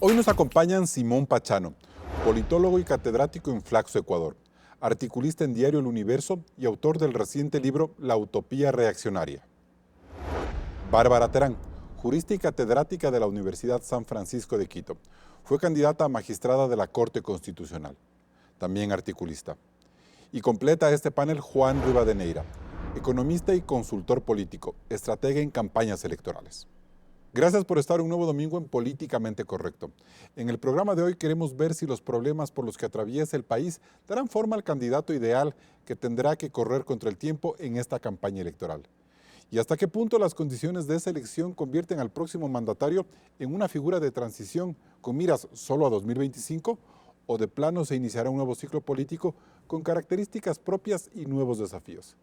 Hoy nos acompañan Simón Pachano, politólogo y catedrático en Flaxo, Ecuador, articulista en Diario El Universo y autor del reciente libro La Utopía Reaccionaria. Bárbara Terán, jurista y catedrática de la Universidad San Francisco de Quito. Fue candidata a magistrada de la Corte Constitucional, también articulista. Y completa este panel Juan Rivadeneira, economista y consultor político, estratega en campañas electorales. Gracias por estar un nuevo domingo en Políticamente Correcto. En el programa de hoy queremos ver si los problemas por los que atraviesa el país darán forma al candidato ideal que tendrá que correr contra el tiempo en esta campaña electoral. Y hasta qué punto las condiciones de esa elección convierten al próximo mandatario en una figura de transición con miras solo a 2025 o de plano se iniciará un nuevo ciclo político con características propias y nuevos desafíos.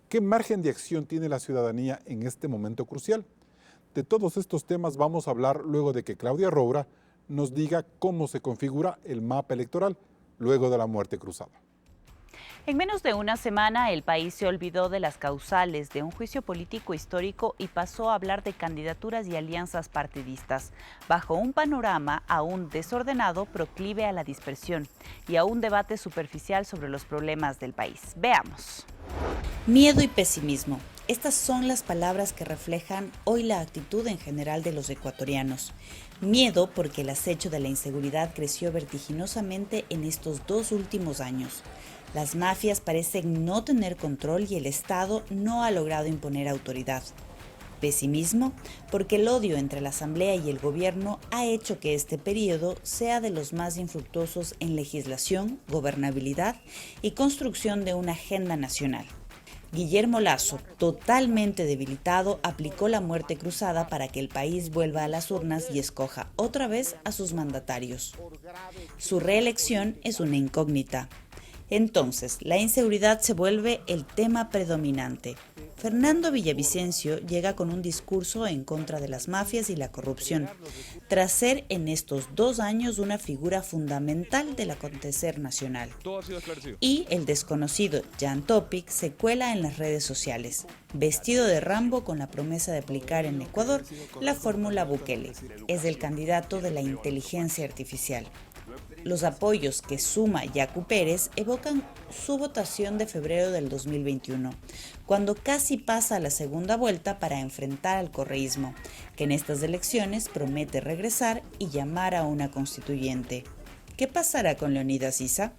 ¿Qué margen de acción tiene la ciudadanía en este momento crucial? De todos estos temas vamos a hablar luego de que Claudia Roura nos diga cómo se configura el mapa electoral luego de la muerte cruzada. En menos de una semana, el país se olvidó de las causales de un juicio político histórico y pasó a hablar de candidaturas y alianzas partidistas, bajo un panorama aún desordenado, proclive a la dispersión y a un debate superficial sobre los problemas del país. Veamos. Miedo y pesimismo. Estas son las palabras que reflejan hoy la actitud en general de los ecuatorianos. Miedo porque el acecho de la inseguridad creció vertiginosamente en estos 2 últimos años. Las mafias parecen no tener control y el Estado no ha logrado imponer autoridad. Pesimismo porque el odio entre la Asamblea y el gobierno ha hecho que este periodo sea de los más infructuosos en legislación, gobernabilidad y construcción de una agenda nacional. Guillermo Lasso, totalmente debilitado, aplicó la muerte cruzada para que el país vuelva a las urnas y escoja otra vez a sus mandatarios. Su reelección es una incógnita. Entonces, la inseguridad se vuelve el tema predominante. Fernando Villavicencio llega con un discurso en contra de las mafias y la corrupción, tras ser en estos 2 años una figura fundamental del acontecer nacional. Y el desconocido Jan Topic se cuela en las redes sociales, vestido de Rambo con la promesa de aplicar en Ecuador la fórmula Bukele. Es el candidato de la inteligencia artificial. Los apoyos que suma Yacu Pérez evocan su votación de febrero del 2021, cuando casi pasa a la segunda vuelta para enfrentar al correísmo, que en estas elecciones promete regresar y llamar a una constituyente. ¿Qué pasará con Leonidas Issa?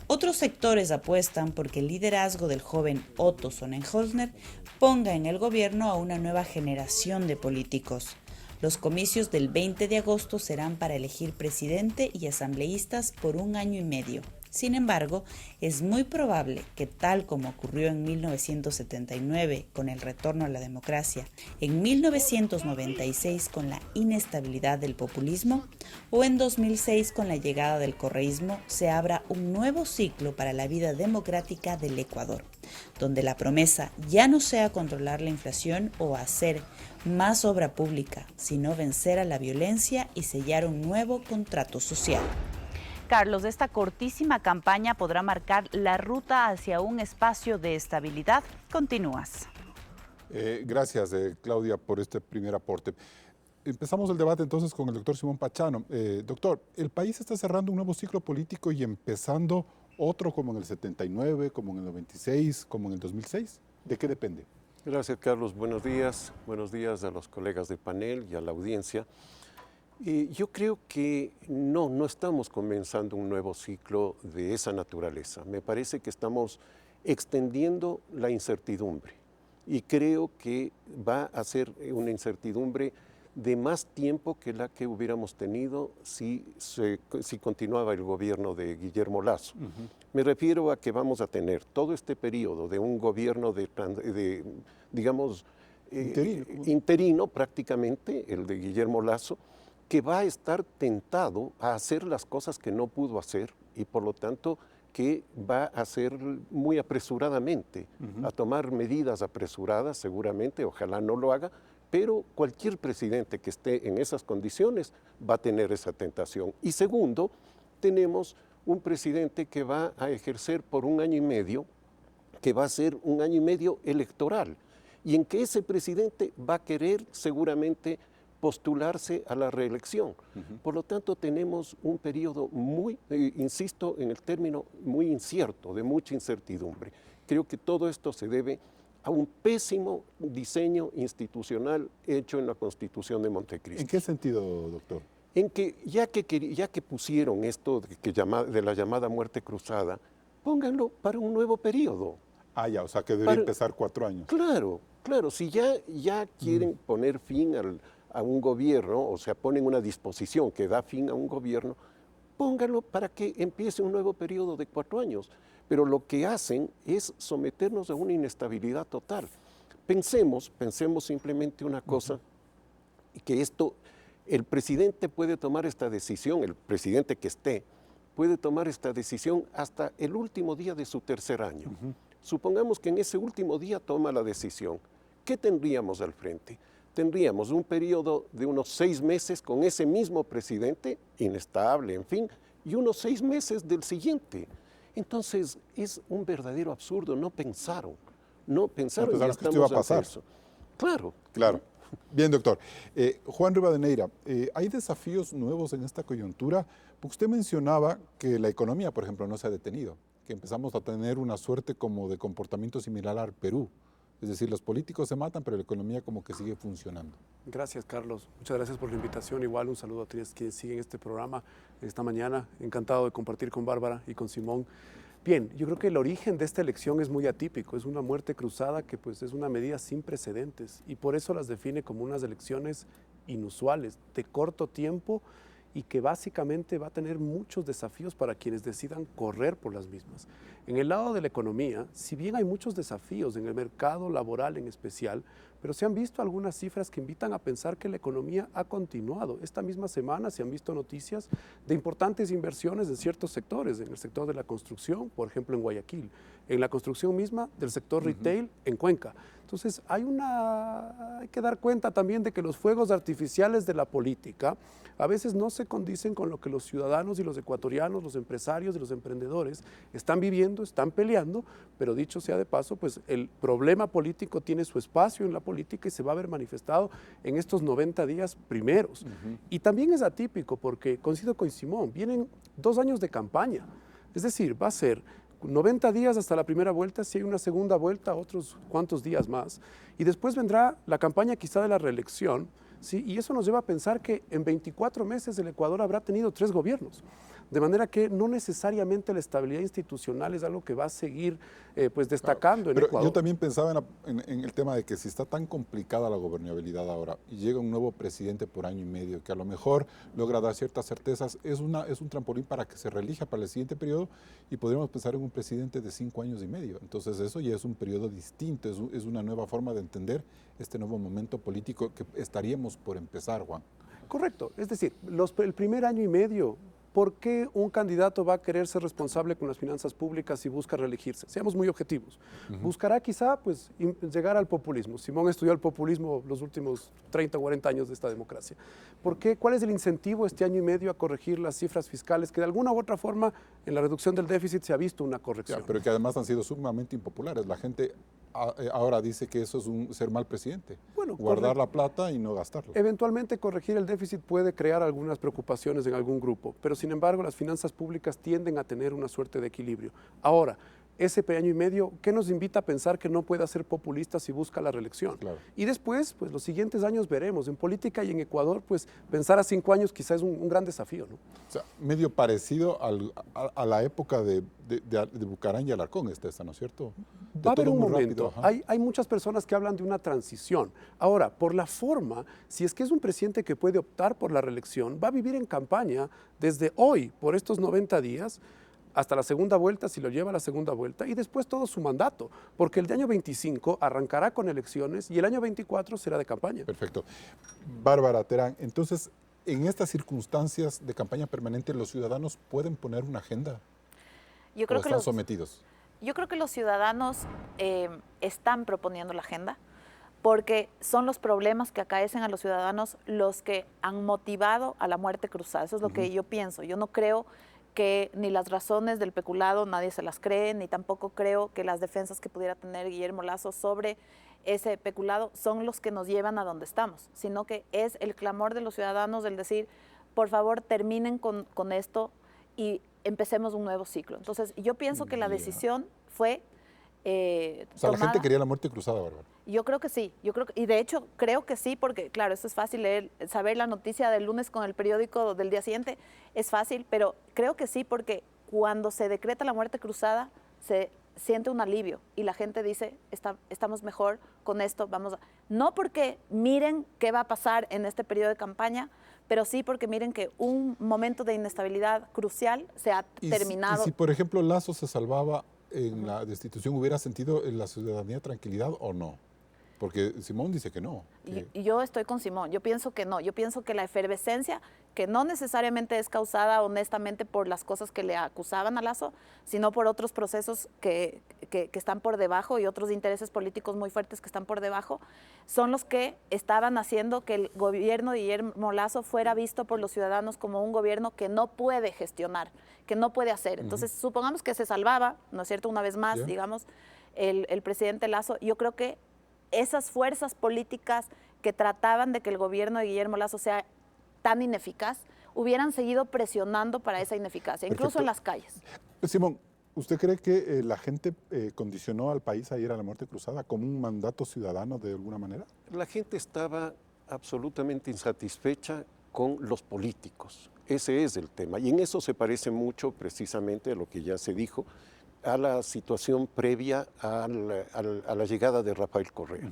Otros sectores apuestan porque el liderazgo del joven Otto Sonnenholzner ponga en el gobierno a una nueva generación de políticos. Los comicios del 20 de agosto serán para elegir presidente y asambleístas por 1 año y medio. Sin embargo, es muy probable que tal como ocurrió en 1979 con el retorno a la democracia, en 1996 con la inestabilidad del populismo o en 2006 con la llegada del correísmo, se abra un nuevo ciclo para la vida democrática del Ecuador, donde la promesa ya no sea controlar la inflación o hacer más obra pública, sino vencer a la violencia y sellar un nuevo contrato social. Carlos, esta cortísima campaña podrá marcar la ruta hacia un espacio de estabilidad. Continúas. Gracias, Claudia, por este primer aporte. Empezamos el debate entonces con el doctor Simón Pachano. Doctor, el país está cerrando un nuevo ciclo político y empezando otro como en el 79, como en el 96, como en el 2006. ¿De qué depende? Gracias, Carlos. Buenos días a los colegas de panel y a la audiencia. Yo creo que no estamos comenzando un nuevo ciclo de esa naturaleza. Me parece que estamos extendiendo la incertidumbre y creo que va a ser una incertidumbre de más tiempo que la que hubiéramos tenido si continuaba el gobierno de Guillermo Lasso. Me refiero a que vamos a tener todo este periodo de un gobierno digamos, interino prácticamente, el de Guillermo Lasso, que va a estar tentado a hacer las cosas que no pudo hacer y por lo tanto que va a hacer muy apresuradamente, a tomar medidas apresuradas seguramente, ojalá no lo haga, pero cualquier presidente que esté en esas condiciones va a tener esa tentación. Y segundo, tenemos un presidente que va a ejercer por 1 año y medio, que va a ser 1 año y medio electoral, y en que ese presidente va a querer seguramente postularse a la reelección. Por lo tanto, tenemos un periodo muy, insisto en el término, muy incierto, de mucha incertidumbre. Creo que todo esto se debe a un pésimo diseño institucional hecho en la Constitución de Montecristi. ¿En qué sentido, doctor? En que ya que pusieron esto de la llamada muerte cruzada, pónganlo para un nuevo periodo. Ah, ya, o sea que debería empezar 4 años. Claro, claro, si ya quieren poner fin a un gobierno, o sea, ponen una disposición que da fin a un gobierno, pónganlo para que empiece un nuevo periodo de 4 años. Pero lo que hacen es someternos a una inestabilidad total. Pensemos simplemente una cosa, que el presidente puede tomar esta decisión, el presidente que esté, puede tomar esta decisión hasta el último día de su tercer año. Supongamos que en ese último día toma la decisión. ¿Qué tendríamos al frente? Tendríamos un periodo de unos 6 meses con ese mismo presidente, inestable, en fin, y unos 6 meses del siguiente. Entonces, es un verdadero absurdo, no pensaron y que esto estamos iba a pasar. ante eso. Claro. Claro. Bien, doctor. Juan Rivadeneira, ¿hay desafíos nuevos en esta coyuntura? Porque usted mencionaba que la economía, por ejemplo, no se ha detenido, que empezamos a tener una suerte como de comportamiento similar al Perú. Es decir, los políticos se matan, pero la economía como que sigue funcionando. Gracias, Carlos. Muchas gracias por la invitación. Igual un saludo a quienes siguen este programa esta mañana. Encantado de compartir con Bárbara y con Simón. Bien, yo creo que el origen de esta elección es muy atípico. Es una muerte cruzada que pues es una medida sin precedentes y por eso las define como unas elecciones inusuales, de corto tiempo y que básicamente va a tener muchos desafíos para quienes decidan correr por las mismas. En el lado de la economía, si bien hay muchos desafíos en el mercado laboral en especial, pero se han visto algunas cifras que invitan a pensar que la economía ha continuado. Esta misma semana se han visto noticias de importantes inversiones en ciertos sectores, en el sector de la construcción, por ejemplo en Guayaquil, en la construcción misma del sector retail en Cuenca. Entonces hay que dar cuenta también de que los fuegos artificiales de la política a veces no se condicen con lo que los ciudadanos y los ecuatorianos, los empresarios y los emprendedores están viviendo, están peleando, pero dicho sea de paso, pues el problema político tiene su espacio en la política y se va a ver manifestado en estos 90 días primeros. Y también es atípico porque, coincido con Simón, vienen 2 años de campaña, es decir, va a ser 90 días hasta la primera vuelta, si hay una segunda vuelta, otros cuantos días más. Y después vendrá la campaña quizá de la reelección, ¿sí? Y eso nos lleva a pensar que en 24 meses el Ecuador habrá tenido 3 gobiernos. De manera que no necesariamente la estabilidad institucional es algo que va a seguir pues destacando en Ecuador. Yo también pensaba en el tema de que si está tan complicada la gobernabilidad ahora y llega un nuevo presidente por año y medio que a lo mejor logra dar ciertas certezas, es un trampolín para que se reelija para el siguiente periodo y podríamos pensar en un presidente de 5 años y medio. Entonces eso ya es un periodo distinto, es una nueva forma de entender este nuevo momento político que estaríamos por empezar, Juan. Correcto, es decir, el primer año y medio, ¿por qué un candidato va a querer ser responsable con las finanzas públicas y busca reelegirse? Seamos muy objetivos. Buscará quizá pues, llegar al populismo. Simón estudió el populismo los últimos 30 o 40 años de esta democracia. ¿Por qué? ¿Cuál es el incentivo este año y medio a corregir las cifras fiscales? Que de alguna u otra forma en la reducción del déficit se ha visto una corrección. Ya, pero que además han sido sumamente impopulares. La gente ahora dice que eso es ser mal presidente. Bueno, guardar la plata y no gastarla. Eventualmente corregir el déficit puede crear algunas preocupaciones en algún grupo, pero sin embargo las finanzas públicas tienden a tener una suerte de equilibrio. Ahora, ese año y medio, ¿qué nos invita a pensar que no pueda ser populista si busca la reelección? Claro. Y después, pues los siguientes años veremos. En política y en Ecuador, pues pensar a 5 años quizás es un gran desafío, ¿no? O sea, medio parecido a la época de Bucarán y Alarcón esta, ¿no es cierto? Va a haber un momento. Rápido, hay muchas personas que hablan de una transición. Ahora, por la forma, si es que es un presidente que puede optar por la reelección, va a vivir en campaña desde hoy, por estos 90 días, hasta la segunda vuelta, si lo lleva a la segunda vuelta, y después todo su mandato, porque el de año 25 arrancará con elecciones y el año 24 será de campaña. Perfecto. Bárbara Terán, entonces, en estas circunstancias de campaña permanente, ¿los ciudadanos pueden poner una agenda? Yo creo ¿O están sometidos? Yo creo que los ciudadanos están proponiendo la agenda porque son los problemas que acaecen a los ciudadanos los que han motivado a la muerte cruzada. Eso es lo que yo pienso. Yo no creo que ni las razones del peculado nadie se las cree, ni tampoco creo que las defensas que pudiera tener Guillermo Lasso sobre ese peculado son los que nos llevan a donde estamos, sino que es el clamor de los ciudadanos del decir, por favor, terminen con esto y empecemos un nuevo ciclo. Entonces, yo pienso que la decisión fue O sea, la gente quería la muerte cruzada, Bárbara. Yo creo que sí, y de hecho creo que sí, porque claro, eso es fácil leer, saber la noticia del lunes con el periódico del día siguiente es fácil, pero creo que sí, porque cuando se decreta la muerte cruzada se siente un alivio y la gente dice, estamos mejor con esto, no porque miren qué va a pasar en este periodo de campaña, pero sí porque miren que un momento de inestabilidad crucial se ha terminado. Y si, por ejemplo, Lasso se salvaba en la destitución, ¿hubiera sentido en la ciudadanía tranquilidad o no? Porque Simón dice que no. Y yo estoy con Simón, yo pienso que no, yo pienso que la efervescencia, que no necesariamente es causada honestamente por las cosas que le acusaban a Lasso, sino por otros procesos que están por debajo y otros intereses políticos muy fuertes que están por debajo, son los que estaban haciendo que el gobierno de Guillermo Lasso fuera visto por los ciudadanos como un gobierno que no puede gestionar, que no puede hacer. Entonces, supongamos que se salvaba, ¿no es cierto?, una vez más, digamos, el presidente Lasso, yo creo que esas fuerzas políticas que trataban de que el gobierno de Guillermo Lasso sea tan ineficaz, hubieran seguido presionando para esa ineficacia, incluso en las calles. Simón, ¿usted cree que la gente condicionó al país a ir a la muerte cruzada como un mandato ciudadano de alguna manera? La gente estaba absolutamente insatisfecha con los políticos. Ese es el tema. Y en eso se parece mucho precisamente a lo que ya se dijo, a la situación previa a la llegada de Rafael Correa.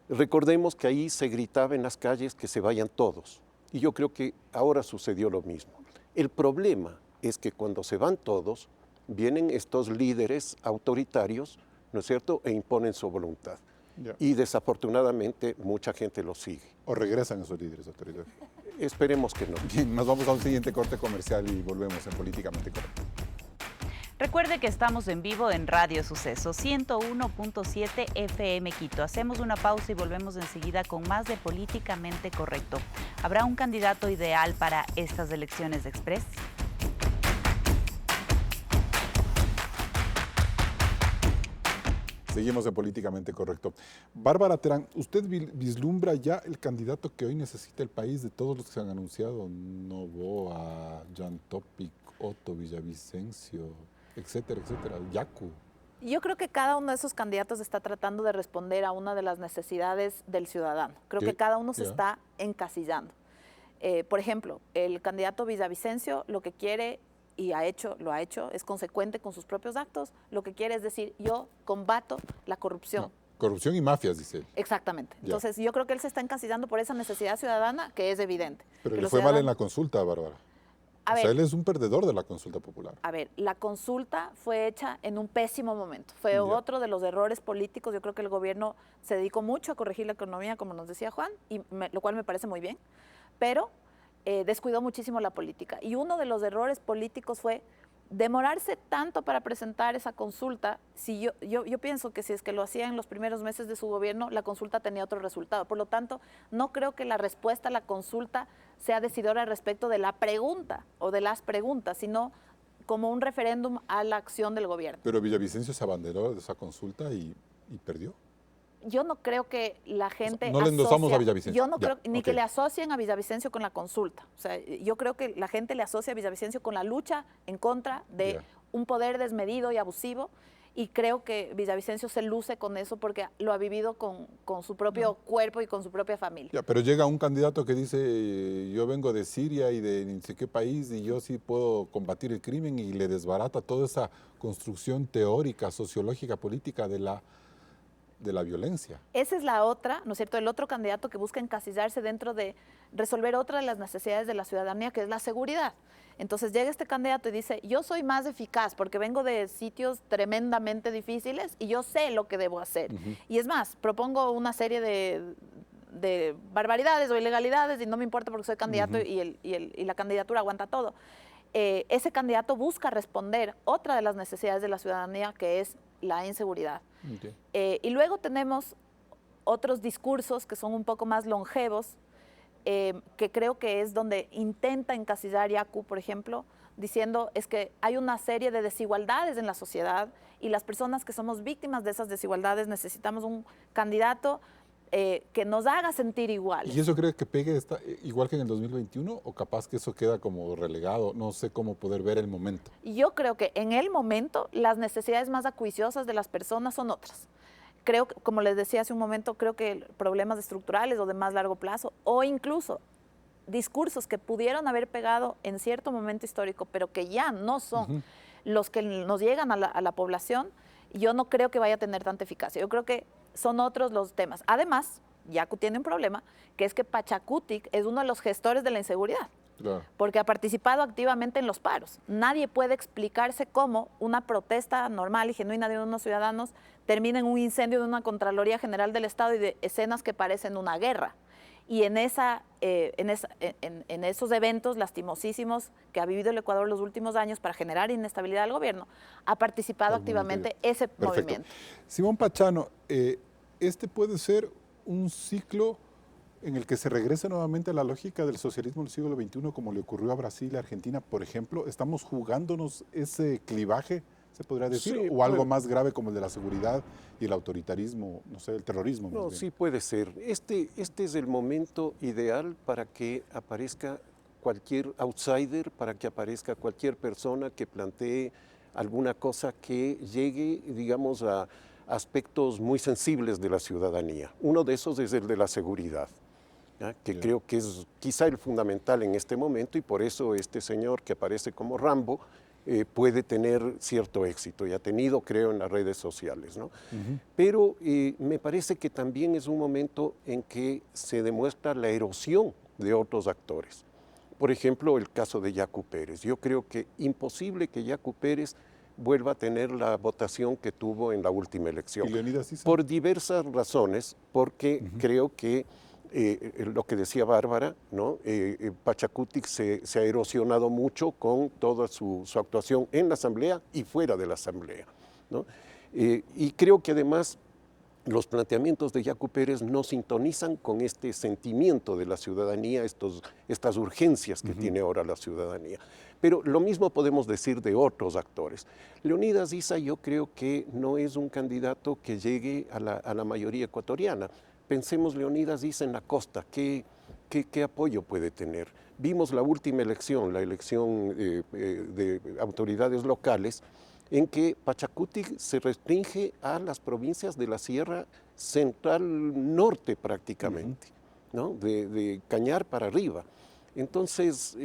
Recordemos que ahí se gritaba en las calles que se vayan todos. Y yo creo que ahora sucedió lo mismo. El problema es que cuando se van todos, vienen estos líderes autoritarios, ¿no es cierto?, e imponen su voluntad. Y desafortunadamente mucha gente lo sigue. ¿O regresan esos líderes autoritarios? Esperemos que no. Bien, nos vamos a un siguiente corte comercial y volvemos en Políticamente Correcto. Recuerde que estamos en vivo en Radio Suceso 101.7 FM Quito. Hacemos una pausa y volvemos enseguida con más de Políticamente Correcto. ¿Habrá un candidato ideal para estas elecciones de Express? Seguimos en Políticamente Correcto. Bárbara Terán, ¿usted vislumbra ya el candidato que hoy necesita el país de todos los que se han anunciado? Novoa, Jan Topic, Otto Villavicencio, etcétera, etcétera, Yacu. Yo creo que cada uno de esos candidatos está tratando de responder a una de las necesidades del ciudadano. Creo que cada uno se está encasillando. Por ejemplo, el candidato Villavicencio lo que quiere y lo ha hecho, es consecuente con sus propios actos. Lo que quiere es decir, yo combato la corrupción. No, corrupción y mafias, dice él. Exactamente. Entonces, yo creo que él se está encasillando por esa necesidad ciudadana que es evidente. Pero le fue mal en la consulta, Bárbara. O sea, él es un perdedor de la consulta popular. A ver, la consulta fue hecha en un pésimo momento. Fue otro de los errores políticos. Yo creo que el gobierno se dedicó mucho a corregir la economía, como nos decía Juan, lo cual me parece muy bien, pero descuidó muchísimo la política. Y uno de los errores políticos fue demorarse tanto para presentar esa consulta. Si yo pienso que si es que lo hacía en los primeros meses de su gobierno, la consulta tenía otro resultado. Por lo tanto, no creo que la respuesta a la consulta sea decidora respecto de la pregunta o de las preguntas, sino como un referéndum a la acción del gobierno. Pero Villavicencio se abanderó de esa consulta y perdió. Yo no creo que la gente no le endosamos a Villavicencio. Yo no creo ni que le asocien a Villavicencio con la consulta. O sea, yo creo que la gente le asocia a Villavicencio con la lucha en contra de un poder desmedido y abusivo. Y creo que Villavicencio se luce con eso porque lo ha vivido con su propio cuerpo y con su propia familia. Pero llega un candidato que dice, yo vengo de Siria y de ni sé qué país y yo sí puedo combatir el crimen, y le desbarata toda esa construcción teórica, sociológica, política de la violencia. Esa es la otra, ¿no es cierto? El otro candidato que busca encasillarse dentro de resolver otra de las necesidades de la ciudadanía, que es la seguridad. Entonces llega este candidato y dice, yo soy más eficaz porque vengo de sitios tremendamente difíciles y yo sé lo que debo hacer. Y es más, propongo una serie de barbaridades o ilegalidades y no me importa porque soy candidato y la candidatura aguanta todo. Ese candidato busca responder otra de las necesidades de la ciudadanía, que es la inseguridad. Y luego tenemos otros discursos que son un poco más longevos, que creo que es donde intenta encasillar Yacu, por ejemplo, diciendo es que hay una serie de desigualdades en la sociedad y las personas que somos víctimas de esas desigualdades necesitamos un candidato que nos haga sentir iguales. ¿Y eso cree que pegue igual que en el 2021 o capaz que eso queda como relegado? No sé cómo poder ver el momento. Yo creo que en el momento las necesidades más acuiciosas de las personas son otras. Creo, como les decía hace un momento, creo que problemas estructurales o de más largo plazo, o incluso discursos que pudieron haber pegado en cierto momento histórico, pero que ya no son los que nos llegan a la población, yo no creo que vaya a tener tanta eficacia. Yo creo que son otros los temas. Además, Yacu tiene un problema, que es que Pachacutic es uno de los gestores de la inseguridad. Claro. Porque ha participado activamente en los paros. Nadie puede explicarse cómo una protesta normal y genuina de unos ciudadanos termina en un incendio de una Contraloría General del Estado y de escenas que parecen una guerra. Y en esos eventos lastimosísimos que ha vivido el Ecuador los últimos años para generar inestabilidad al gobierno, ha participado activamente ese movimiento. Simón Pachano, este puede ser un ciclo en el que se regrese nuevamente a la lógica del socialismo del siglo XXI, como le ocurrió a Brasil y Argentina, por ejemplo. ¿Estamos jugándonos ese clivaje, se podría decir? Sí, ¿o algo más grave como el de la seguridad y el autoritarismo, no sé, el terrorismo? No, sí puede ser. Este es el momento ideal para que aparezca cualquier outsider, para que aparezca cualquier persona que plantee alguna cosa que llegue, digamos, a aspectos muy sensibles de la ciudadanía. Uno de esos es el de la seguridad, que creo que es quizá el fundamental en este momento, y por eso este señor que aparece como Rambo puede tener cierto éxito, y ha tenido, creo, en las redes sociales, ¿no? Pero me parece que también es un momento en que se demuestra la erosión de otros actores. Por ejemplo, el caso de Yacu Pérez. Yo creo que imposible que Yacu Pérez vuelva a tener la votación que tuvo en la última elección. Por diversas razones, porque creo que lo que decía Bárbara, ¿no? Pachacutic se ha erosionado mucho con toda su actuación en la Asamblea y fuera de la Asamblea, ¿no? Y creo que además los planteamientos de Yacu Pérez no sintonizan con este sentimiento de la ciudadanía, estas urgencias que tiene ahora la ciudadanía. Pero lo mismo podemos decir de otros actores. Leonidas Issa yo creo que no es un candidato que llegue a la mayoría ecuatoriana. Pensemos Leonidas Issa en la costa, ¿qué apoyo puede tener? Vimos la última elección, la elección de autoridades locales, en que Pachacutic se restringe a las provincias de la Sierra Central Norte prácticamente, ¿no? De Cañar para arriba. Entonces,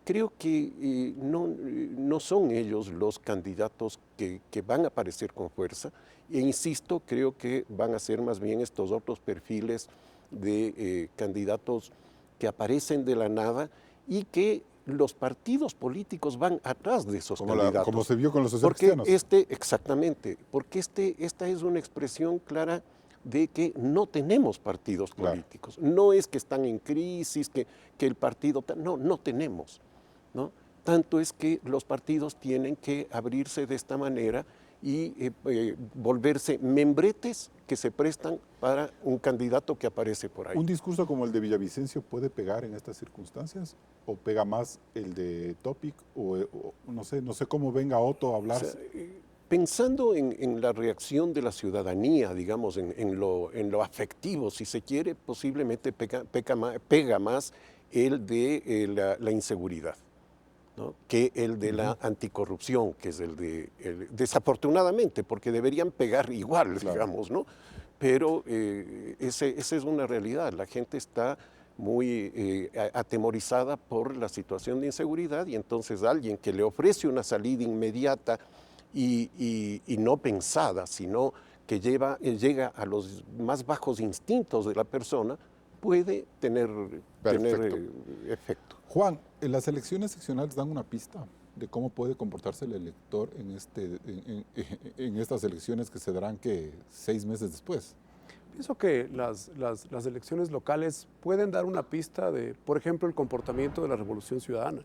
creo que no son ellos los candidatos que van a aparecer con fuerza, e insisto, creo que van a ser más bien estos otros perfiles de candidatos que aparecen de la nada y que los partidos políticos van atrás de esos candidatos. Como se vio con los socialistas. Exactamente, porque esta es una expresión clara de que no tenemos partidos políticos. Claro. No es que están en crisis, que el partido... No tenemos, ¿no? Tanto es que los partidos tienen que abrirse de esta manera y volverse membretes que se prestan para un candidato que aparece por ahí. ¿Un discurso como el de Villavicencio puede pegar en estas circunstancias? ¿O pega más el de Topic? O no sé cómo venga Otto a hablar. O sea, pensando en la reacción de la ciudadanía, digamos, en lo afectivo, si se quiere, posiblemente pega más el de la inseguridad, ¿no? Que el de la anticorrupción, que es desafortunadamente, porque deberían pegar igual, digamos, ¿no? Pero esa es una realidad. La gente está muy atemorizada por la situación de inseguridad, y entonces alguien que le ofrece una salida inmediata y no pensada, sino que llega a los más bajos instintos de la persona, puede tener efecto. Juan, las elecciones seccionales dan una pista de cómo puede comportarse el elector en estas elecciones que se darán 6 meses después. Pienso que las elecciones locales pueden dar una pista de, por ejemplo, el comportamiento de la Revolución Ciudadana.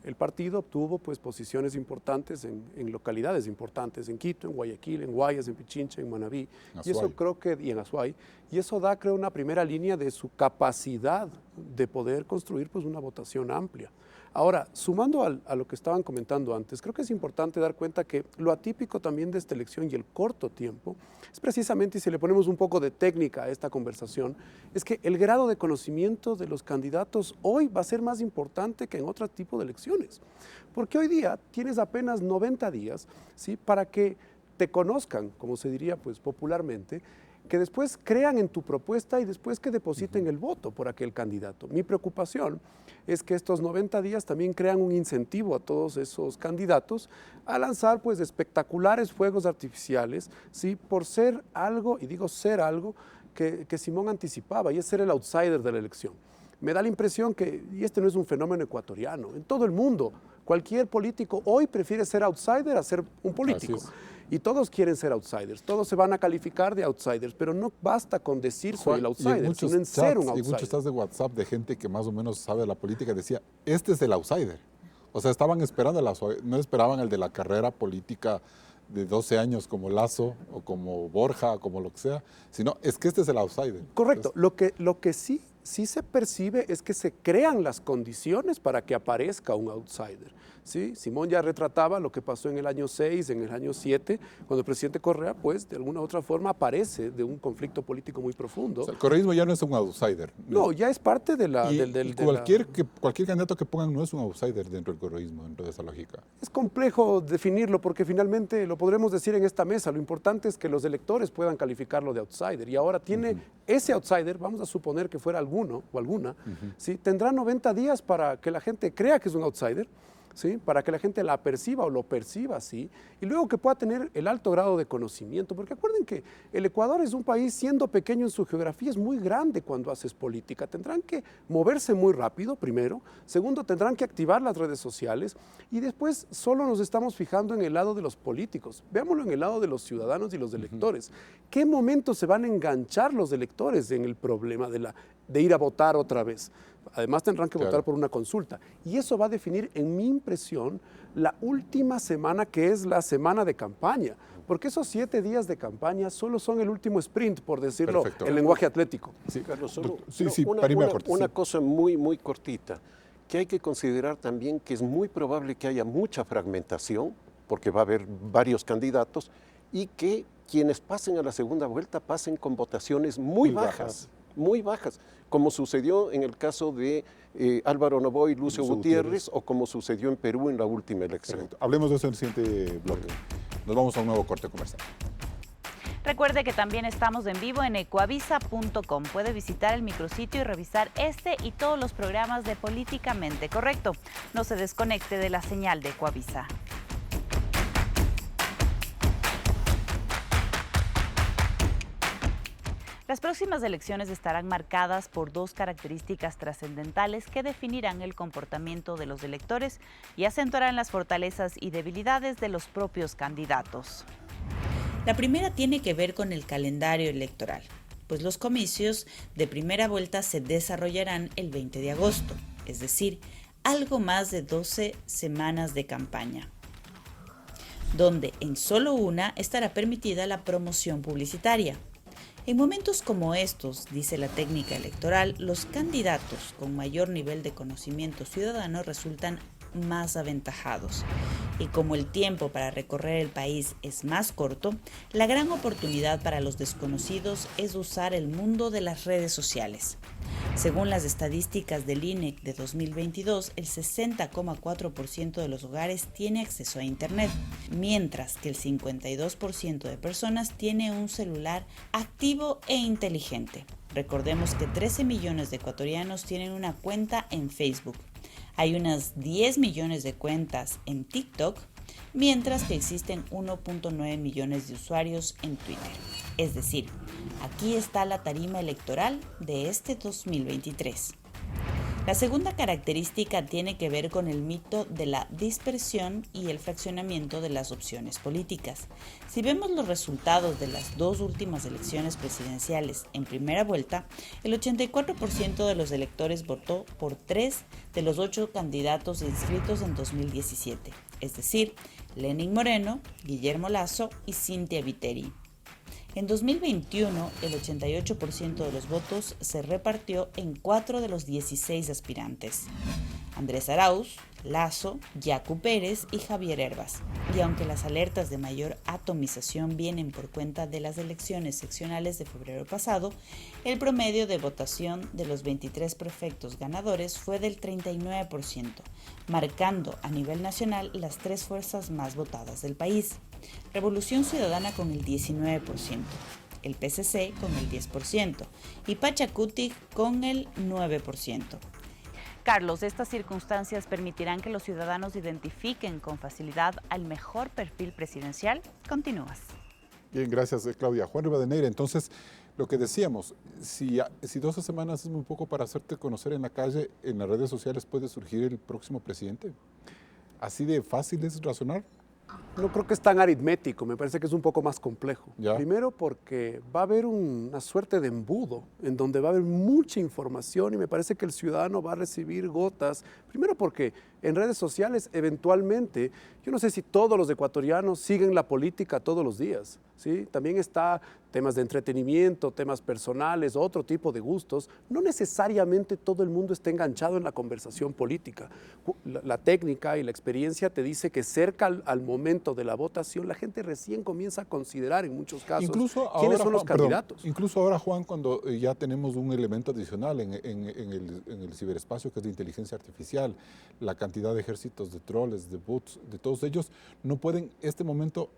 el partido obtuvo pues posiciones importantes en localidades importantes, en Quito, en Guayaquil, en Guayas, en Pichincha, en Manabí, y eso creo que, y en Azuay, y eso da, creo, una primera línea de su capacidad de poder construir pues una votación amplia. Ahora, sumando a lo que estaban comentando antes, creo que es importante dar cuenta que lo atípico también de esta elección y el corto tiempo es precisamente, y si le ponemos un poco de técnica a esta conversación, es que el grado de conocimiento de los candidatos hoy va a ser más importante que en otro tipo de elecciones. Porque hoy día tienes apenas 90 días, ¿sí?, para que te conozcan, como se diría pues popularmente, que después crean en tu propuesta y después que depositen el voto por aquel candidato. Mi preocupación es que estos 90 días también crean un incentivo a todos esos candidatos a lanzar pues espectaculares fuegos artificiales, ¿sí?, por ser algo, y digo ser algo, que Simón anticipaba, y es ser el outsider de la elección. Me da la impresión que, y este no es un fenómeno ecuatoriano, en todo el mundo, cualquier político hoy prefiere ser outsider a ser un político. Y todos quieren ser outsiders, todos se van a calificar de outsiders, pero no basta con decir soy el outsider, sino en ser un outsider. Y muchos chats de WhatsApp de gente que más o menos sabe de la política decía, este es el outsider. O sea, estaban esperando, no esperaban el de la carrera política de 12 años como Lazo o como Borja, o como lo que sea, sino es que este es el outsider. Correcto, lo que sí se percibe es que se crean las condiciones para que aparezca un outsider. ¿Sí? Simón ya retrataba lo que pasó en el año 6, en el año 7, cuando el presidente Correa, pues, de alguna u otra forma aparece de un conflicto político muy profundo. O sea, el correísmo ya no es un outsider. No, ya es parte de la... cualquier candidato que pongan no es un outsider dentro del correísmo, dentro de esa lógica. Es complejo definirlo porque finalmente lo podremos decir en esta mesa. Lo importante es que los electores puedan calificarlo de outsider. Y ahora tiene ese outsider, vamos a suponer que fuera alguno o alguna, ¿sí?, tendrá 90 días para que la gente crea que es un outsider, ¿sí?, para que la gente la perciba o lo perciba así, y luego que pueda tener el alto grado de conocimiento, porque acuerden que el Ecuador es un país, siendo pequeño en su geografía, es muy grande cuando haces política. Tendrán que moverse muy rápido, primero. Segundo, tendrán que activar las redes sociales, y después solo nos estamos fijando en el lado de los políticos. Veámoslo en el lado de los ciudadanos y los electores. ¿Qué momento se van a enganchar los electores en el problema de ir a votar otra vez? Además tendrán que votar por una consulta. Y eso va a definir, en mi impresión, la última semana, que es la semana de campaña. Porque esos 7 días de campaña solo son el último sprint, por decirlo en lenguaje atlético. Sí, Carlos, solo una cosa muy, muy cortita, que hay que considerar también que es muy probable que haya mucha fragmentación, porque va a haber varios candidatos, y que quienes pasen a la segunda vuelta pasen con votaciones muy bajas, como sucedió en el caso de Álvaro Noboa y Lucio Gutiérrez, o como sucedió en Perú en la última elección. Perfecto. Hablemos de eso en el siguiente bloque. Nos vamos a un nuevo corte comercial. Recuerde que también estamos en vivo en ecuavisa.com. Puede visitar el micrositio y revisar este y todos los programas de Políticamente Correcto. No se desconecte de la señal de Ecuavisa. Las próximas elecciones estarán marcadas por 2 características trascendentales que definirán el comportamiento de los electores y acentuarán las fortalezas y debilidades de los propios candidatos. La primera tiene que ver con el calendario electoral, pues los comicios de primera vuelta se desarrollarán el 20 de agosto, es decir, algo más de 12 semanas de campaña, donde en solo una estará permitida la promoción publicitaria. En momentos como estos, dice la técnica electoral, los candidatos con mayor nivel de conocimiento ciudadano resultan más aventajados. Y como el tiempo para recorrer el país es más corto, la gran oportunidad para los desconocidos es usar el mundo de las redes sociales. Según las estadísticas del INEC de 2022, el 60,4% de los hogares tiene acceso a Internet, mientras que el 52% de personas tiene un celular activo e inteligente. Recordemos que 13 millones de ecuatorianos tienen una cuenta en Facebook. Hay unas 10 millones de cuentas en TikTok, mientras que existen 1.9 millones de usuarios en Twitter. Es decir, aquí está la tarima electoral de este 2023. La segunda característica tiene que ver con el mito de la dispersión y el fraccionamiento de las opciones políticas. Si vemos los resultados de las dos últimas elecciones presidenciales en primera vuelta, el 84% de los electores votó por 3 de los 8 candidatos inscritos en 2017, es decir, Lenín Moreno, Guillermo Lasso y Cynthia Viteri. En 2021, el 88% de los votos se repartió en 4 de los 16 aspirantes: Andrés Arauz, Lasso, Yacu Pérez y Javier Herbas. Y aunque las alertas de mayor atomización vienen por cuenta de las elecciones seccionales de febrero pasado, el promedio de votación de los 23 prefectos ganadores fue del 39%, marcando a nivel nacional las 3 fuerzas más votadas del país. Revolución Ciudadana con el 19%, el PCC con el 10% y Pachacuti con el 9%. Carlos, estas circunstancias permitirán que los ciudadanos identifiquen con facilidad al mejor perfil presidencial. Continúas. Bien, gracias, Claudia. Juan Rivadeneira, entonces, lo que decíamos, si 12 semanas es muy poco para hacerte conocer en la calle, en las redes sociales puede surgir el próximo presidente. ¿Así de fácil es razonar? No creo que es tan aritmético, me parece que es un poco más complejo. ¿Ya? Primero porque va a haber una suerte de embudo en donde va a haber mucha información y me parece que el ciudadano va a recibir gotas. Primero porque en redes sociales eventualmente, yo no sé si todos los ecuatorianos siguen la política todos los días, ¿sí? También está temas de entretenimiento, temas personales, otro tipo de gustos. No necesariamente todo el mundo está enganchado en la conversación política. La técnica y la experiencia te dice que cerca al momento de la votación la gente recién comienza a considerar en muchos casos quiénes son los candidatos. Incluso ahora, Juan, cuando ya tenemos un elemento adicional en el ciberespacio, que es la inteligencia artificial, la cantidad de ejércitos de troles, de bots, de todos ellos, no pueden este momento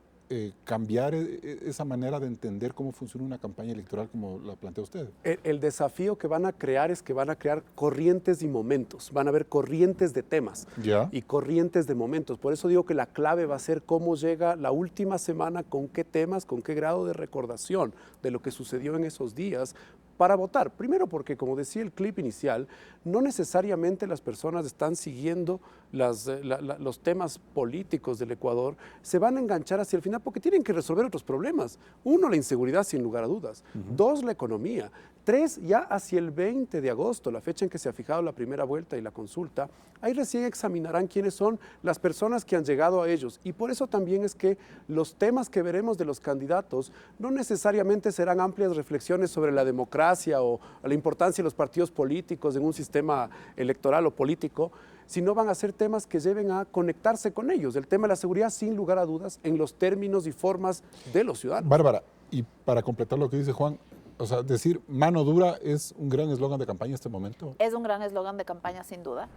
cambiar esa manera de entender cómo funciona una campaña electoral como la plantea usted. El desafío que van a crear es que van a crear corrientes y momentos, van a haber corrientes de temas y corrientes de momentos. Por eso digo que la clave va a ser cómo llega la última semana, con qué temas, con qué grado de recordación de lo que sucedió en esos días para votar. Primero porque, como decía el clip inicial, no necesariamente las personas están siguiendo los temas políticos del Ecuador, se van a enganchar hacia el final porque tienen que resolver otros problemas. 1, la inseguridad sin lugar a dudas. 2, la economía. 3, ya hacia el 20 de agosto, la fecha en que se ha fijado la primera vuelta y la consulta, ahí recién examinarán quiénes son las personas que han llegado a ellos. Y por eso también es que los temas que veremos de los candidatos no necesariamente serán amplias reflexiones sobre la democracia o la importancia de los partidos políticos en un sistema electoral o político, sino van a ser temas que lleven a conectarse con ellos. El tema de la seguridad, sin lugar a dudas, en los términos y formas de los ciudadanos. Bárbara, y para completar lo que dice Juan, o sea, decir mano dura es un gran eslogan de campaña en este momento. Es un gran eslogan de campaña, sin duda.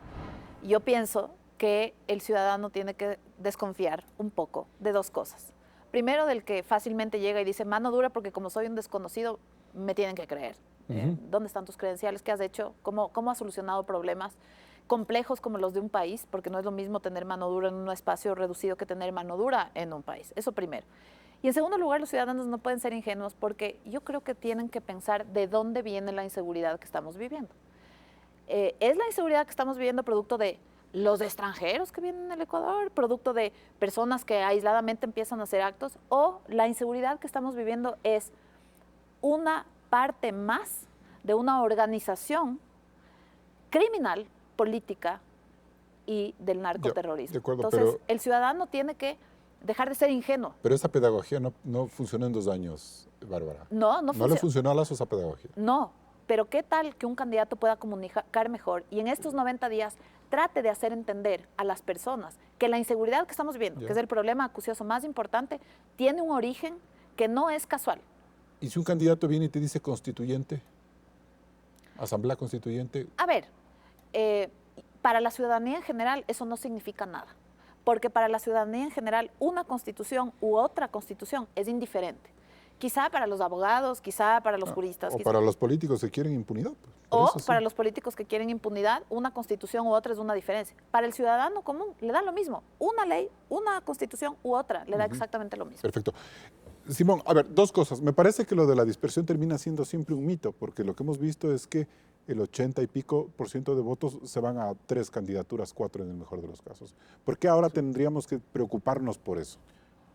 Yo pienso que el ciudadano tiene que desconfiar un poco de 2 cosas. Primero, del que fácilmente llega y dice mano dura porque como soy un desconocido, me tienen que creer. ¿Dónde están tus credenciales? ¿Qué has hecho? ¿Cómo has solucionado problemas complejos como los de un país? Porque no es lo mismo tener mano dura en un espacio reducido que tener mano dura en un país. Eso primero. Y en segundo lugar, los ciudadanos no pueden ser ingenuos porque yo creo que tienen que pensar de dónde viene la inseguridad que estamos viviendo. ¿Es la inseguridad que estamos viviendo producto de los extranjeros que vienen al Ecuador, producto de personas que aisladamente empiezan a hacer actos, o la inseguridad que estamos viviendo es una parte más de una organización criminal, política y del narcoterrorismo? De acuerdo, entonces, el ciudadano tiene que dejar de ser ingenuo. Pero esa pedagogía no funcionó en 2 años, Bárbara. No le funcionó a Lasso esa pedagogía. No, pero ¿qué tal que un candidato pueda comunicar mejor y en estos 90 días trate de hacer entender a las personas que la inseguridad que estamos viendo, que es el problema acucioso más importante, tiene un origen que no es casual? ¿Y si un candidato viene y te dice constituyente? ¿Asamblea constituyente? A ver, para la ciudadanía en general eso no significa nada, porque para la ciudadanía en general una constitución u otra constitución es indiferente. Quizá para los abogados, quizá para los juristas. O para los políticos que quieren impunidad. O para los políticos que quieren impunidad, una constitución u otra es una diferencia. Para el ciudadano común le da lo mismo. Una ley, una constitución u otra le da exactamente lo mismo. Perfecto. Simón, a ver, 2 cosas. Me parece que lo de la dispersión termina siendo siempre un mito, porque lo que hemos visto es que el 80 y pico % de votos se van a 3 candidaturas, 4 en el mejor de los casos. ¿Por qué ahora tendríamos que preocuparnos por eso?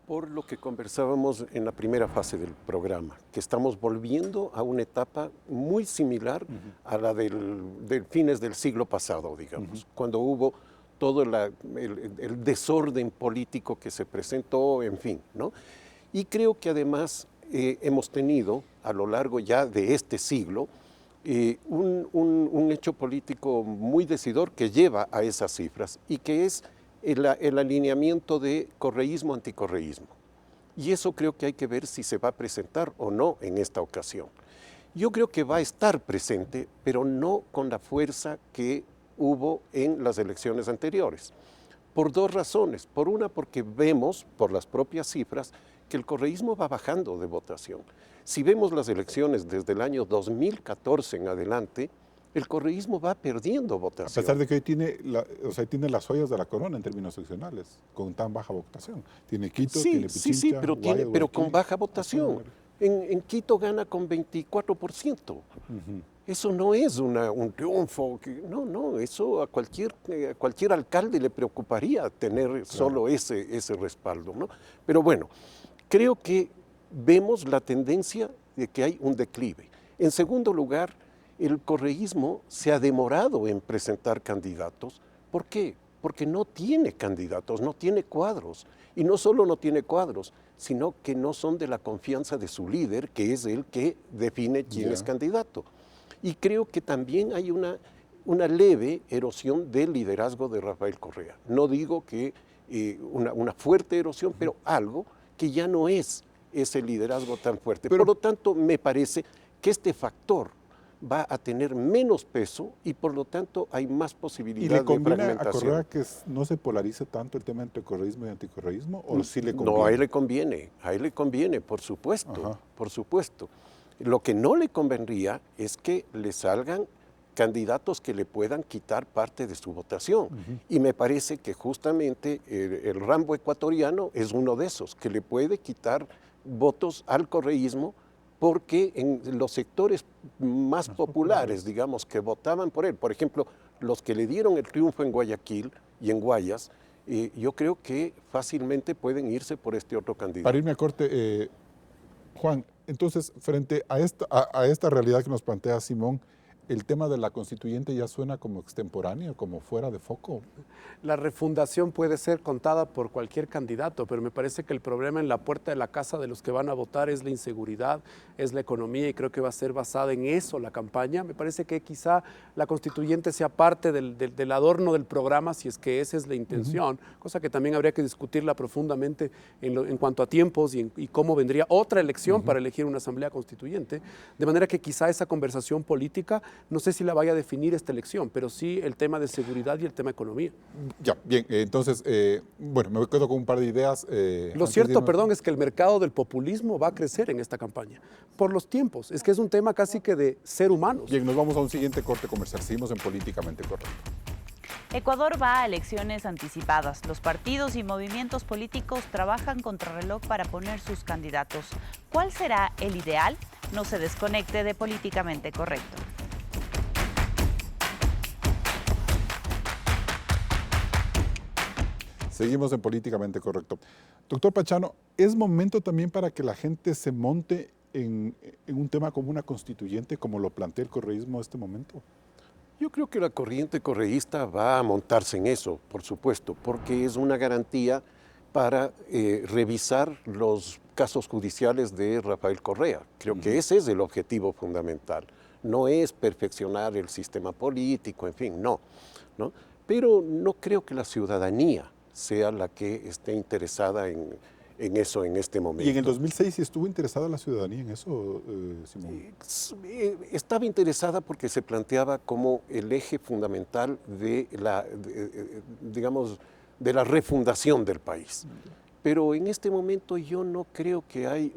Por lo que conversábamos en la primera fase del programa, que estamos volviendo a una etapa muy similar a la del fines del siglo pasado, digamos, cuando hubo todo el desorden político que se presentó, en fin, ¿no? Y creo que además hemos tenido a lo largo ya de este siglo un hecho político muy decidor que lleva a esas cifras y que es el alineamiento de correísmo-anticorreísmo. Y eso creo que hay que ver si se va a presentar o no en esta ocasión. Yo creo que va a estar presente, pero no con la fuerza que hubo en las elecciones anteriores. Por 2 razones. Por una, porque vemos, por las propias cifras, que el correísmo va bajando de votación. Si vemos las elecciones desde el año 2014 en adelante, el correísmo va perdiendo votación. A pesar de que hoy tiene, tiene las joyas de la corona en términos seccionales, con tan baja votación. Tiene Quito, sí, tiene Pichincha, sí, pero, Guaya, pero con Guayaquil, baja votación. En Quito gana con 24%. Eso no es un triunfo. No, eso a cualquier alcalde le preocuparía tener solo ese respaldo, ¿no? Pero bueno, creo que vemos la tendencia de que hay un declive. En segundo lugar, el correísmo se ha demorado en presentar candidatos. ¿Por qué? Porque no tiene candidatos, no tiene cuadros. Y no solo no tiene cuadros, sino que no son de la confianza de su líder, que es el que define quién es candidato. Y creo que también hay una leve erosión del liderazgo de Rafael Correa. No digo que una fuerte erosión, pero algo que ya no es ese liderazgo tan fuerte. Por lo tanto, me parece que este factor va a tener menos peso y por lo tanto hay más posibilidad de fragmentación. ¿Y le conviene a Correa que no se polarice tanto el tema entre correísmo y anticorreísmo? ¿O sí le conviene? No, a él le conviene, por supuesto, por supuesto. Lo que no le convendría es que le salgan candidatos que le puedan quitar parte de su votación. Y me parece que justamente el Rambo ecuatoriano es uno de esos, que le puede quitar votos al correísmo, porque en los sectores más populares, digamos, que votaban por él, por ejemplo, los que le dieron el triunfo en Guayaquil y en Guayas, yo creo que fácilmente pueden irse por este otro candidato. Para irme a corte, Juan, entonces, frente a esta realidad que nos plantea Simón, ¿el tema de la constituyente ya suena como extemporáneo, como fuera de foco? La refundación puede ser contada por cualquier candidato, pero me parece que el problema en la puerta de la casa de los que van a votar es la inseguridad, es la economía, y creo que va a ser basada en eso la campaña. Me parece que quizá la constituyente sea parte del adorno del programa, si es que esa es la intención, cosa que también habría que discutirla profundamente en cuanto a tiempos y cómo vendría otra elección para elegir una asamblea constituyente, de manera que quizá esa conversación política no sé si la vaya a definir esta elección, pero sí el tema de seguridad y el tema de economía. Ya, bien, entonces, bueno, me quedo con un par de ideas. Lo cierto, perdón, es que el mercado del populismo va a crecer en esta campaña, por los tiempos. Es que es un tema casi que de ser humanos. Bien, nos vamos a un siguiente corte comercial. Seguimos en Políticamente Correcto. Ecuador va a elecciones anticipadas. Los partidos y movimientos políticos trabajan contrarreloj para poner sus candidatos. ¿Cuál será el ideal? No se desconecte de Políticamente Correcto. Seguimos en Políticamente Correcto. Doctor Pachano, ¿es momento también para que la gente se monte en un tema como una constituyente, como lo plantea el correísmo en este momento? Yo creo que la corriente correísta va a montarse en eso, por supuesto, porque es una garantía para revisar los casos judiciales de Rafael Correa. Creo que ese es el objetivo fundamental. No es perfeccionar el sistema político, en fin, no. Pero no creo que la ciudadanía sea la que esté interesada en eso en este momento. ¿Y en el 2006 estuvo interesada la ciudadanía en eso, Simón? Estaba interesada porque se planteaba como el eje fundamental de la refundación del país. Pero en este momento yo no creo que hay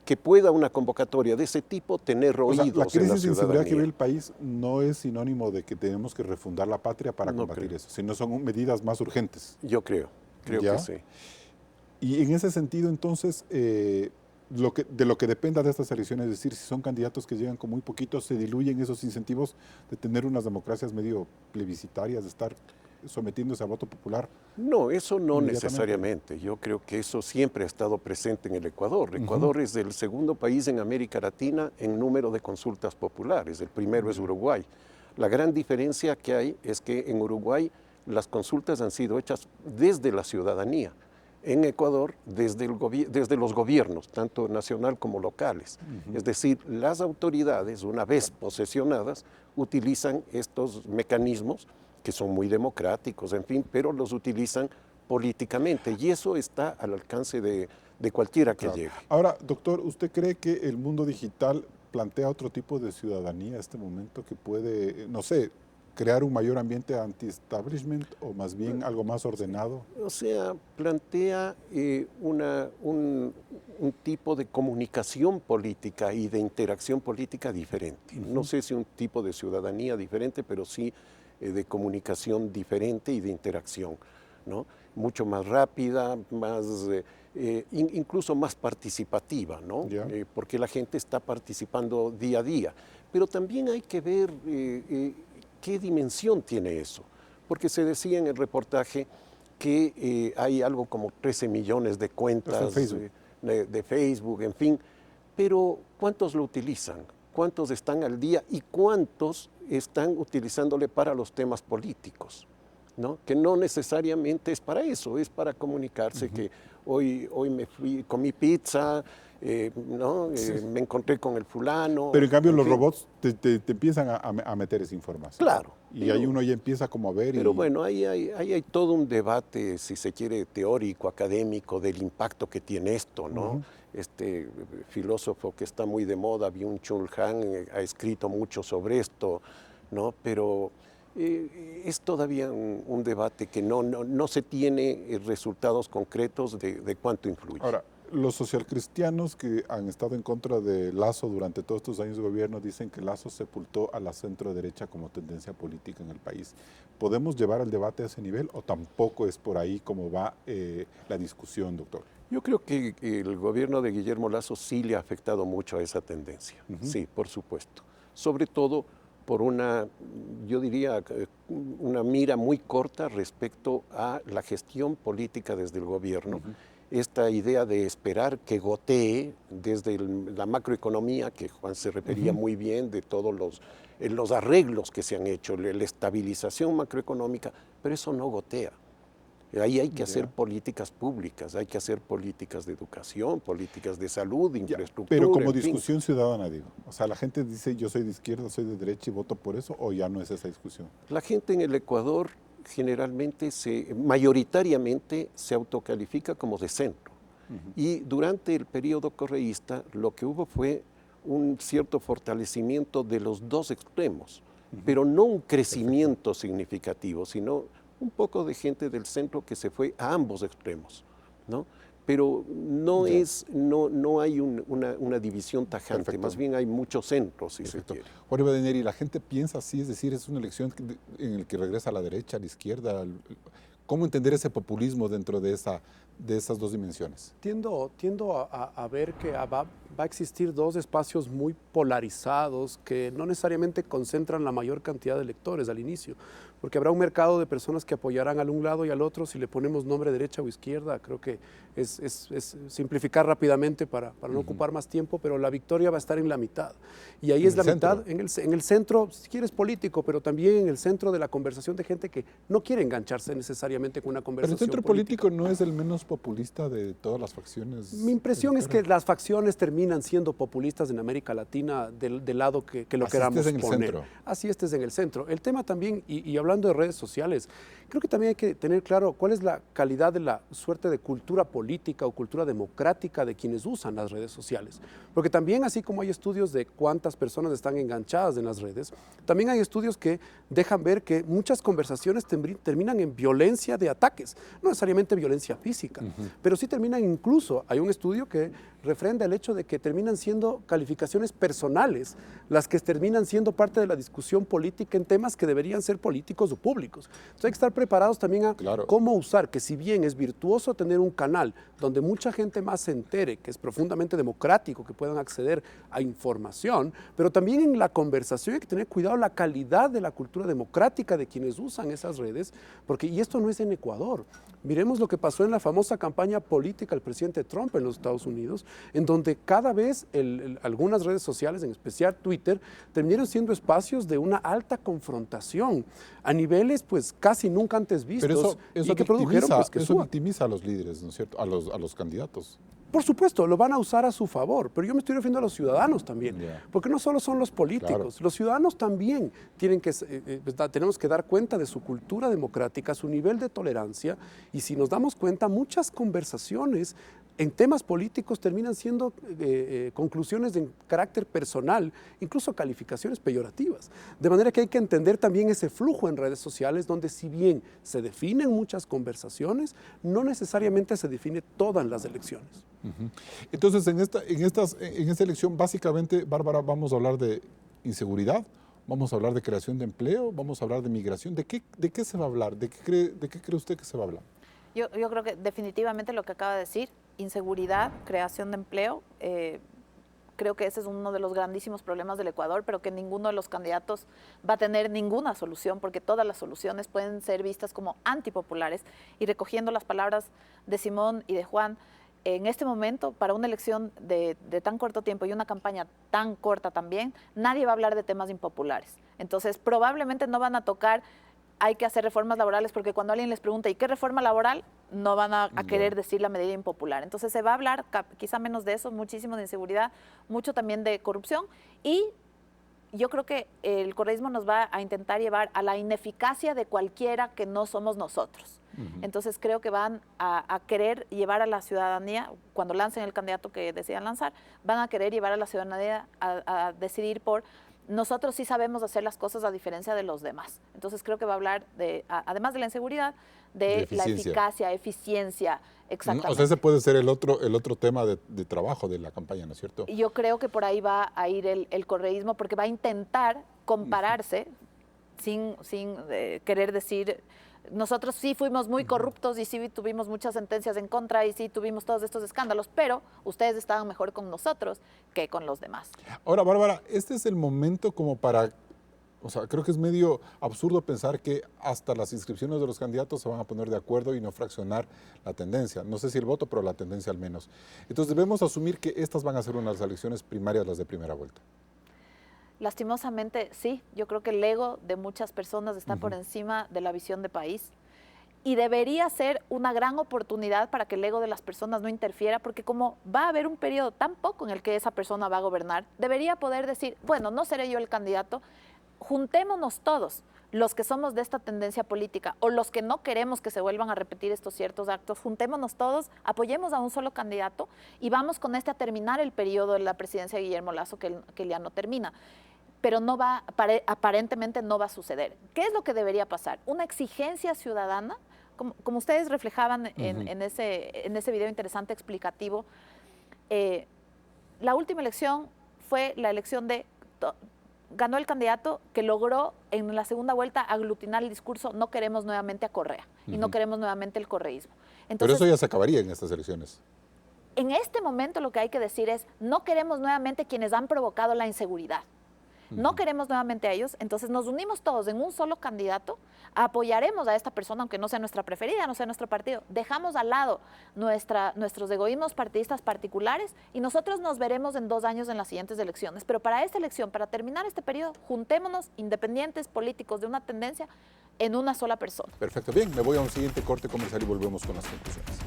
que pueda una convocatoria de ese tipo tener oídos en la ciudadanía. La crisis de inseguridad que vive el país no es sinónimo de que tenemos que refundar la patria para combatir eso, sino son medidas más urgentes. Yo creo que sí. Y en ese sentido, entonces, de lo que dependa de estas elecciones, es decir, si son candidatos que llegan con muy poquitos, se diluyen esos incentivos de tener unas democracias medio plebiscitarias, de estar sometiéndose a voto popular. No, eso no necesariamente. Yo creo que eso siempre ha estado presente en el Ecuador. Ecuador es el segundo país en América Latina en número de consultas populares. El primero es Uruguay. La gran diferencia que hay es que en Uruguay las consultas han sido hechas desde la ciudadanía. En Ecuador, desde los gobiernos, tanto nacional como locales. Es decir, las autoridades, una vez posesionadas, utilizan estos mecanismos que son muy democráticos, en fin, pero los utilizan políticamente y eso está al alcance de cualquiera que llegue. Ahora, doctor, ¿usted cree que el mundo digital plantea otro tipo de ciudadanía en este momento que puede, no sé, crear un mayor ambiente anti-establishment o más bien algo más ordenado? O sea, plantea un tipo de comunicación política y de interacción política diferente. No sé si un tipo de ciudadanía diferente, pero sí de comunicación diferente y de interacción, ¿no? Mucho más rápida, incluso más participativa, ¿no? Porque la gente está participando día a día. Pero también hay que ver qué dimensión tiene eso, porque se decía en el reportaje que hay algo como 13 millones de cuentas de Facebook, en fin, pero ¿cuántos lo utilizan? ¿Cuántos están al día y cuántos están utilizándole para los temas políticos? ¿No? Que no necesariamente es para eso, es para comunicarse que hoy me comí pizza, ¿no? Me encontré con el fulano. Pero en cambio los robots te empiezan a meter esa información. Claro. Y ahí uno ya empieza como a ver. Pero bueno, ahí hay todo un debate, si se quiere, teórico, académico, del impacto que tiene esto, ¿no? Este filósofo que está muy de moda, Byung-Chul Han, ha escrito mucho sobre esto, ¿no? Pero es todavía un debate que no se tiene resultados concretos de cuánto influye. Ahora, los socialcristianos que han estado en contra de Lasso durante todos estos años de gobierno dicen que Lasso sepultó a la centro-derecha como tendencia política en el país. ¿Podemos llevar el debate a ese nivel o tampoco es por ahí como va la discusión, doctor? Yo creo que el gobierno de Guillermo Lasso sí le ha afectado mucho a esa tendencia, sí, por supuesto. Sobre todo por yo diría, una mira muy corta respecto a la gestión política desde el gobierno. Esta idea de esperar que gotee desde la macroeconomía, que Juan se refería muy bien, de todos los arreglos que se han hecho, la estabilización macroeconómica, pero eso no gotea. Ahí hay que hacer políticas públicas, hay que hacer políticas de educación, políticas de salud, infraestructura. Pero como discusión ciudadana, digo. O sea, la gente dice, yo soy de izquierda, soy de derecha y voto por eso, o ya no es esa discusión. La gente en el Ecuador generalmente, mayoritariamente, se autocalifica como de centro. Y durante el periodo correísta, lo que hubo fue un cierto fortalecimiento de los dos extremos, pero no un crecimiento significativo, sino un poco de gente del centro que se fue a ambos extremos, ¿no? Pero no hay una división tajante. Perfecto. Más bien hay muchos centros, si se quiere. Jorge Badeneri, la gente piensa así, es decir, es una elección en la que regresa a la derecha, a la izquierda. ¿Cómo entender ese populismo dentro de esas dos dimensiones? Tiendo a ver que va a existir dos espacios muy polarizados que no necesariamente concentran la mayor cantidad de electores al inicio, porque habrá un mercado de personas que apoyarán al un lado y al otro. Si le ponemos nombre derecha o izquierda, creo que es simplificar rápidamente para no ocupar más tiempo, pero la victoria va a estar en la mitad. Y ahí es la mitad, en el centro, si quieres político, pero también en el centro de la conversación de gente que no quiere engancharse necesariamente con una conversación política. Pero el centro político no es el menos populista de todas las facciones. Mi impresión es que las facciones terminan siendo populistas en América Latina del lado que lo queramos poner. Así estés en el centro. El tema también, y hablando de redes sociales, creo que también hay que tener claro cuál es la calidad de la suerte de cultura política o cultura democrática de quienes usan las redes sociales. Porque también, así como hay estudios de cuántas personas están enganchadas en las redes, también hay estudios que dejan ver que muchas conversaciones terminan en violencia violencia de ataques, no necesariamente violencia física, pero sí terminan incluso, hay un estudio que refrenda el hecho de que terminan siendo calificaciones personales las que terminan siendo parte de la discusión política en temas que deberían ser políticos o públicos. Entonces hay que estar preparados también a cómo usar, que si bien es virtuoso tener un canal donde mucha gente más se entere, que es profundamente democrático, que puedan acceder a información, pero también en la conversación hay que tener cuidado la calidad de la cultura democrática de quienes usan esas redes, porque, y esto no es en Ecuador. Miremos lo que pasó en la famosa campaña política del presidente Trump en los Estados Unidos, en donde cada vez algunas redes sociales, en especial Twitter, terminaron siendo espacios de una alta confrontación a niveles pues casi nunca antes vistos. Pero eso y que produjeron pues, que eso victimiza a los líderes, ¿no es cierto? A los candidatos. Por supuesto, lo van a usar a su favor, pero yo me estoy refiriendo a los ciudadanos también, porque no solo son los políticos, los ciudadanos también tenemos que dar cuenta de su cultura democrática, su nivel de tolerancia, y si nos damos cuenta, muchas conversaciones en temas políticos terminan siendo conclusiones de carácter personal, incluso calificaciones peyorativas. De manera que hay que entender también ese flujo en redes sociales, donde si bien se definen muchas conversaciones, no necesariamente se define todas las elecciones. Entonces, en esta elección, básicamente, Bárbara, vamos a hablar de inseguridad, vamos a hablar de creación de empleo, vamos a hablar de migración. ¿De qué se va a hablar? ¿De qué cree usted que se va a hablar? Yo creo que definitivamente lo que acaba de decir, inseguridad, creación de empleo, creo que ese es uno de los grandísimos problemas del Ecuador, pero que ninguno de los candidatos va a tener ninguna solución, porque todas las soluciones pueden ser vistas como antipopulares. Y recogiendo las palabras de Simón y de Juan, en este momento, para una elección de tan corto tiempo y una campaña tan corta también, nadie va a hablar de temas impopulares. Entonces, probablemente no van a tocar, hay que hacer reformas laborales, porque cuando alguien les pregunta, ¿y qué reforma laboral? No van a querer decir la medida impopular. Entonces, se va a hablar quizá menos de eso, muchísimo de inseguridad, mucho también de corrupción, y yo creo que el correísmo nos va a intentar llevar a la ineficacia de cualquiera que no somos nosotros. Entonces creo que van a querer llevar a la ciudadanía, cuando lancen el candidato que decidan lanzar, van a querer llevar a la ciudadanía a decidir por nosotros sí sabemos hacer las cosas a diferencia de los demás. Entonces creo que va a hablar además de la inseguridad, de la eficacia, eficiencia, exactamente. O sea, ese puede ser el otro tema de trabajo de la campaña, ¿no es cierto? Yo creo que por ahí va a ir el correísmo, porque va a intentar compararse sin querer decir, nosotros sí fuimos muy corruptos y sí tuvimos muchas sentencias en contra y sí tuvimos todos estos escándalos, pero ustedes estaban mejor con nosotros que con los demás. Ahora, Bárbara, este es el momento como para, o sea, creo que es medio absurdo pensar que hasta las inscripciones de los candidatos se van a poner de acuerdo y no fraccionar la tendencia. No sé si el voto, pero la tendencia al menos. Entonces debemos asumir que estas van a ser unas elecciones primarias, las de primera vuelta. Lastimosamente, sí. Yo creo que el ego de muchas personas está por encima de la visión de país. Y debería ser una gran oportunidad para que el ego de las personas no interfiera, porque como va a haber un periodo tan poco en el que esa persona va a gobernar, debería poder decir, bueno, no seré yo el candidato, juntémonos todos, los que somos de esta tendencia política o los que no queremos que se vuelvan a repetir estos ciertos actos, juntémonos todos, apoyemos a un solo candidato y vamos con a terminar el periodo de la presidencia de Guillermo Lasso, que ya no termina. Pero aparentemente no va a suceder. ¿Qué es lo que debería pasar? Una exigencia ciudadana, como ustedes reflejaban en ese video interesante explicativo. La última elección fue la elección ganó el candidato que logró en la segunda vuelta aglutinar el discurso, no queremos nuevamente a Correa y no queremos nuevamente el correísmo. Entonces, pero eso ya se acabaría en estas elecciones. En este momento lo que hay que decir es, no queremos nuevamente quienes han provocado la inseguridad. No queremos nuevamente a ellos, entonces nos unimos todos en un solo candidato, apoyaremos a esta persona, aunque no sea nuestra preferida, no sea nuestro partido, dejamos al lado nuestros egoísmos partidistas particulares y nosotros nos veremos en 2 años en las siguientes elecciones. Pero para esta elección, para terminar este periodo, juntémonos independientes políticos de una tendencia en una sola persona. Perfecto, bien, me voy a un siguiente corte comercial y volvemos con las conclusiones.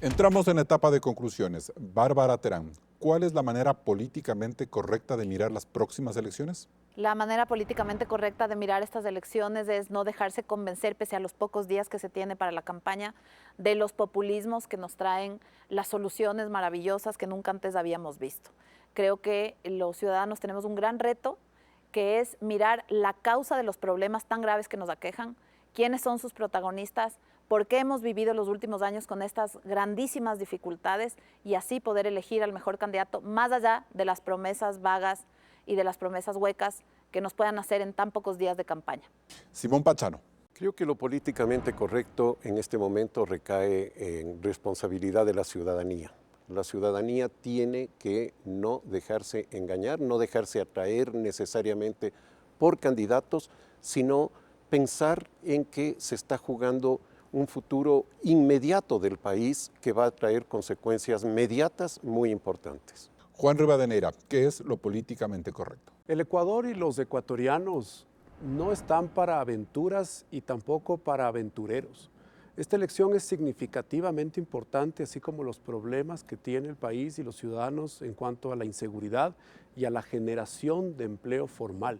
Entramos en etapa de conclusiones. Bárbara Terán, ¿cuál es la manera políticamente correcta de mirar las próximas elecciones? La manera políticamente correcta de mirar estas elecciones es no dejarse convencer, pese a los pocos días que se tiene para la campaña, de los populismos que nos traen las soluciones maravillosas que nunca antes habíamos visto. Creo que los ciudadanos tenemos un gran reto que es mirar la causa de los problemas tan graves que nos aquejan, quiénes son sus protagonistas, por qué hemos vivido los últimos años con estas grandísimas dificultades y así poder elegir al mejor candidato, más allá de las promesas vagas y de las promesas huecas que nos puedan hacer en tan pocos días de campaña. Simón Pachano. Creo que lo políticamente correcto en este momento recae en responsabilidad de la ciudadanía. La ciudadanía tiene que no dejarse engañar, no dejarse atraer necesariamente por candidatos, sino pensar en que se está jugando un futuro inmediato del país que va a traer consecuencias mediatas muy importantes. Juan Rivadeneira, ¿qué es lo políticamente correcto? El Ecuador y los ecuatorianos no están para aventuras y tampoco para aventureros. Esta elección es significativamente importante, así como los problemas que tiene el país y los ciudadanos en cuanto a la inseguridad y a la generación de empleo formal.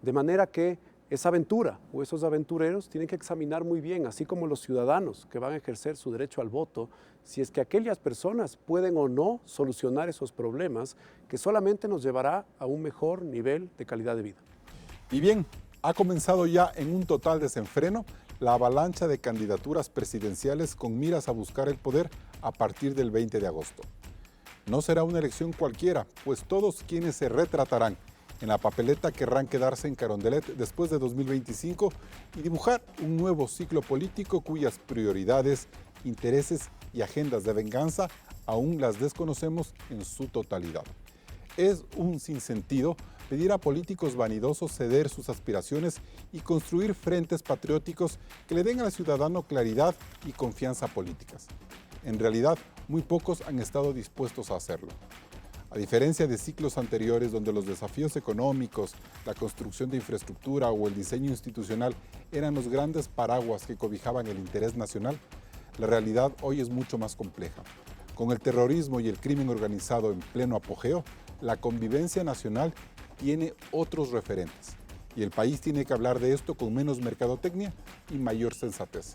De manera que esa aventura o esos aventureros tienen que examinar muy bien, así como los ciudadanos que van a ejercer su derecho al voto, si es que aquellas personas pueden o no solucionar esos problemas que solamente nos llevará a un mejor nivel de calidad de vida. Y bien, ha comenzado ya en un total desenfreno la avalancha de candidaturas presidenciales con miras a buscar el poder a partir del 20 de agosto. No será una elección cualquiera, pues todos quienes se retratarán en la papeleta querrán quedarse en Carondelet después de 2025 y dibujar un nuevo ciclo político cuyas prioridades, intereses y agendas de venganza aún las desconocemos en su totalidad. Es un sinsentido pedir a políticos vanidosos ceder sus aspiraciones y construir frentes patrióticos que le den al ciudadano claridad y confianza políticas. En realidad, muy pocos han estado dispuestos a hacerlo. A diferencia de ciclos anteriores donde los desafíos económicos, la construcción de infraestructura o el diseño institucional eran los grandes paraguas que cobijaban el interés nacional, la realidad hoy es mucho más compleja. Con el terrorismo y el crimen organizado en pleno apogeo, la convivencia nacional tiene otros referentes y el país tiene que hablar de esto con menos mercadotecnia y mayor sensatez.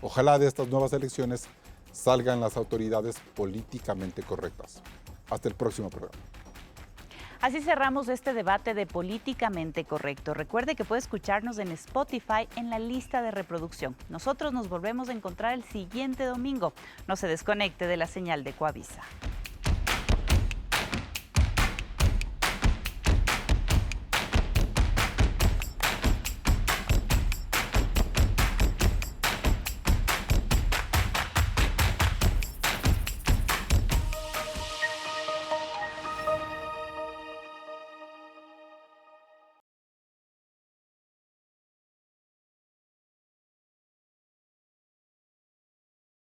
Ojalá de estas nuevas elecciones salgan las autoridades políticamente correctas. Hasta el próximo programa. Así cerramos este debate de Políticamente Correcto. Recuerde que puede escucharnos en Spotify en la lista de reproducción. Nosotros nos volvemos a encontrar el siguiente domingo. No se desconecte de la señal de Coavisa.